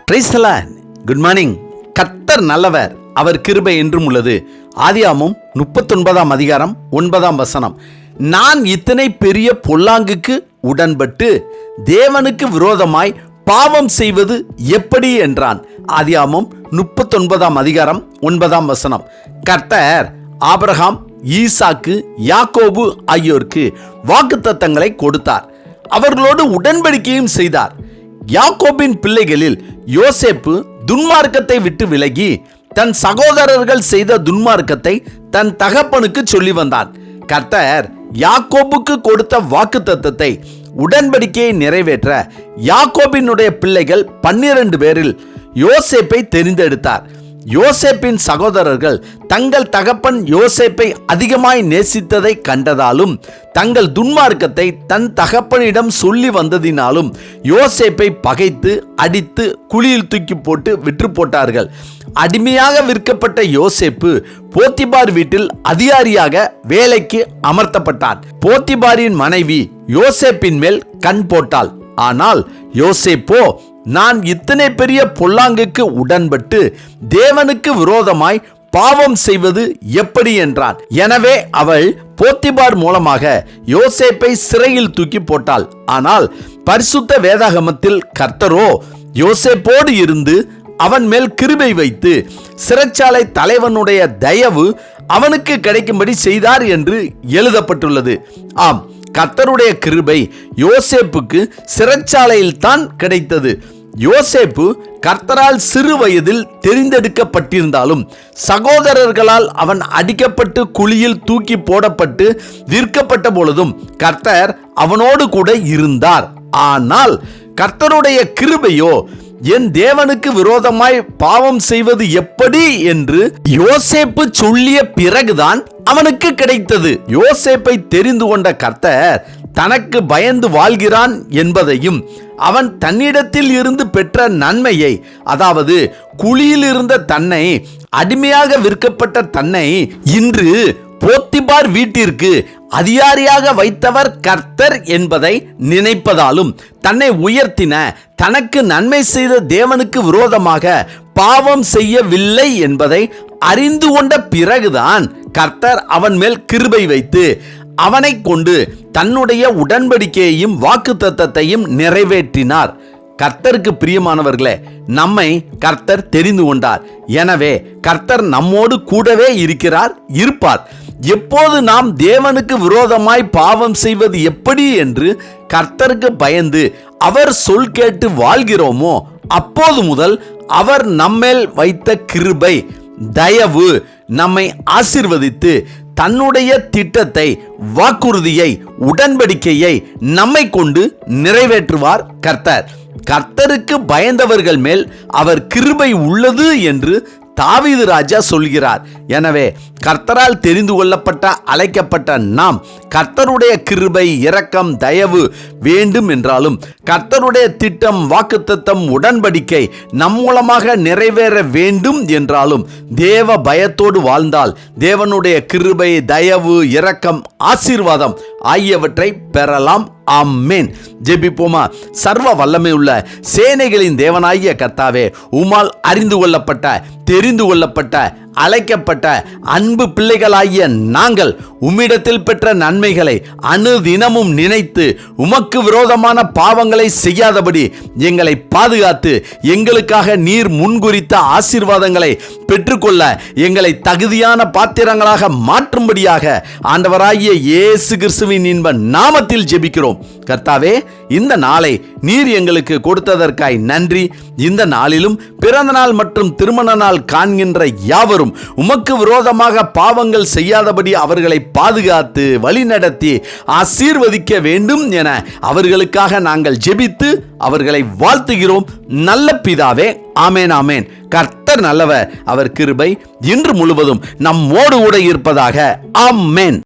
Praise the Lord. Good morning. கர்த்தர் நல்லவர், அவர் கிருபை என்றும் உள்ளது. ஆதியாகமம் 39 அதிகாரம் 9 நான் இத்தனை பெரிய பொல்லாங்குக்கு உடன்பட்டு தேவனுக்கு விரோதமாய் பாவம் செய்வது எப்படி என்றான். ஆதியாகமம் 39 அதிகாரம் 9 கர்த்தர் ஆபிரகாம், ஈசாக்கு, யாக்கோபு ஆகியோருக்கு வாக்குத்தத்தங்களை கொடுத்தார். அவர்களோடு உடன்படிக்கையும் செய்தார். யாக்கோபின் பிள்ளைகளில் யோசேப்பு துன்மார்க்கத்தை விட்டு விலகி தன் சகோதரர்கள் செய்த துன்மார்க்கத்தை தன் தகப்பனுக்கு சொல்லி வந்தான். கர்த்தர் யாக்கோபுக்கு கொடுத்த வாக்குத்தத்தத்தை, உடன்படிக்கையை நிறைவேற்ற யாக்கோபினுடைய பிள்ளைகள் 12 பேரில் யோசேப்பை தெரிந்தெடுத்தார். யோசேப்பின் சகோதரர்கள் தங்கள் தகப்பன் யோசேப்பை அதிகமாய் நேசித்ததை கண்டதாலும் தங்கள் துன்மார்க்கத்தை தன் தகப்பனிடம் சொல்லி வந்ததினாலும் யோசேப்பை பகைத்து அடித்து குழியில் தூக்கி போட்டு விற்று போட்டார்கள். அடிமையாக விற்கப்பட்ட யோசேப்பு போத்திபார் வீட்டில் அதிகாரியாக வேலைக்கு அமர்த்தப்பட்டான். போத்திபாரின் மனைவி யோசேப்பின் மேல் கண் போட்டாள். ஆனால் யோசேப்போ, நான் இத்தனை பெரிய பொல்லாங்குக்கு உடன்பட்டு தேவனுக்கு விரோதமாய் பாவம் செய்வது எப்படி என்றான். எனவே அவள் போத்திபார் மூலமாக யோசேப்பை சிறையில் தூக்கி போட்டாள். ஆனால் பரிசுத்த வேதாகமத்தில் கர்த்தரோ யோசேப்போடு இருந்து அவன் மேல் கிருபை வைத்து சிறைச்சாலை தலைவனுடைய தயவு அவனுக்கு கிடைக்கும்படி செய்தார் என்று எழுதப்பட்டுள்ளது. ஆம், கர்த்தருடைய கிருபை யோசேப்புக்கு சிறைச்சாலையில் தான் கிடைத்தது. யோசேப்பு கர்த்தரால் சிறு வயதில் தெரிந்தெடுக்கப்பட்டிருந்தாலும் சகோதரர்களால் அவன் அடிக்கப்பட்டு குழியில் தூக்கி போடப்பட்டு விற்கப்பட்ட பொழுதும் கர்த்தர் அவனோடு கூட இருந்தார். ஆனால் கர்த்தருடைய கிருபையோ என் தேவனுக்கு விரோதமாய் பாவம் செய்வது எப்படி என்று யோசேப்பு சொல்லிய பிறகுதான் அவனுக்கு கிடைத்தது. யோசேப்பை தெரிந்து கொண்ட கர்த்தர் தனக்கு பயந்து வாழ்கிறான் என்பதையும் அவன் தன்னிடத்தில் இருந்து பெற்ற நன்மையை, அதாவது குழியில் இருந்த தன்னை, அடிமையாக விற்கப்பட்ட தன்னை இன்று போத்திபார் வீட்டிற்கு அதிகாரியாக வைத்தவர் கர்த்தர் என்பதை நினைப்பதாலும் தன்னை உயர்த்தின, தனக்கு நன்மை செய்த தேவனுக்கு விரோதமாக பாவம் செய்யவில்லை என்பதை அறிந்து கொண்ட பிறகுதான் கர்த்தர் அவன் மேல் கிருபை வைத்து அவனை கொண்டு தன்னுடைய உடன்படிக்கையையும் வாக்குத்தத்தத்தையும் நிறைவேற்றினார். கர்த்தருக்கு பிரியமானவர்களே, நம்மை கர்த்தர் தெரிந்து கொண்டார். எனவே கர்த்தர் நம்மோடு கூடவே இருப்பார். எப்போது நாம் தேவனுக்கு விரோதமாய் பாவம் செய்வது எப்படி என்று கர்த்தருக்கு பயந்து அவர் சொல் கேட்டு வாழ்கிறோமோ, அப்போது முதல் அவர் நம்மேல் வைத்த கிருபை, தயவு நம்மை ஆசீர்வதித்து தன்னுடைய திட்டத்தை, வாக்குறுதியை, உடன்படிக்கையை நம்மை கொண்டு நிறைவேற்றுவார் கர்த்தர். கர்த்தருக்கு பயந்தவர்கள் மேல் அவர் கிருபை உள்ளது என்று தாவீது ராஜா சொல்கிறார். எனவே கர்த்தரால் தெரிந்து கொள்ளப்பட்ட, அழைக்கப்பட்ட நாம் கர்த்தருடைய கிருபை, இரக்கம், தயவு வேண்டும் என்றாலும் கர்த்தருடைய திட்டம், வாக்குத்தத்தம், உடன்படிக்கை நம் மூலமாக நிறைவேற வேண்டும் என்றாலும் தேவ பயத்தோடு வாழ்ந்தால் தேவனுடைய கிருபை, தயவு, இரக்கம், ஆசீர்வாதம் ஆகியவற்றை பெறலாம். ஆமென். ஜெபிப்போமா. சர்வ வல்லமை உள்ள சேனைகளின் தேவனாகிய கர்த்தாவே, உம்மால் அறிந்து கொள்ளப்பட்ட, தெரிந்து கொள்ளப்பட்ட, அழைக்கப்பட்ட அன்பு பிள்ளைகளாகிய நாங்கள் உம்மிடத்தில் பெற்ற நன்மைகளை அனுதினமும் நினைத்து உமக்கு விரோதமான பாவங்களை செய்யாதபடி எங்களை பாதுகாத்து எங்களுக்காக நீர் முன்குறித்த ஆசீர்வாதங்களை பெற்றுக்கொள்ள எங்களை தகுதியான பாத்திரங்களாக மாற்றும்படியாக ஆண்டவராகிய இயேசு கிறிஸ்துவின் இன்ப நாமத்தில் ஜெபிக்கிறோம். கர்த்தாவே, இந்த நாளை நீர் எங்களுக்கு கொடுத்ததற்காய் நன்றி. இந்த நாளிலும் பிறந்த நாள் மற்றும் திருமண நாள் காண்கின்ற யாவரும் உமக்கு விரோதமாக பாவங்கள் செய்யாதபடி அவர்களை பாதுகாத்து வழிநடத்தி ஆசீர்வதிக்க வேண்டும் என அவர்களுக்காக நாங்கள் ஜெபித்து அவர்களை வாழ்த்துகிறோம். நல்ல பிதாவே, ஆமேன், ஆமேன். கர்த்தர் நல்லவர், அவர் கிருபை இன்று முழுவதும் நம்மோடு கூட இருப்பதாக. ஆமேன்.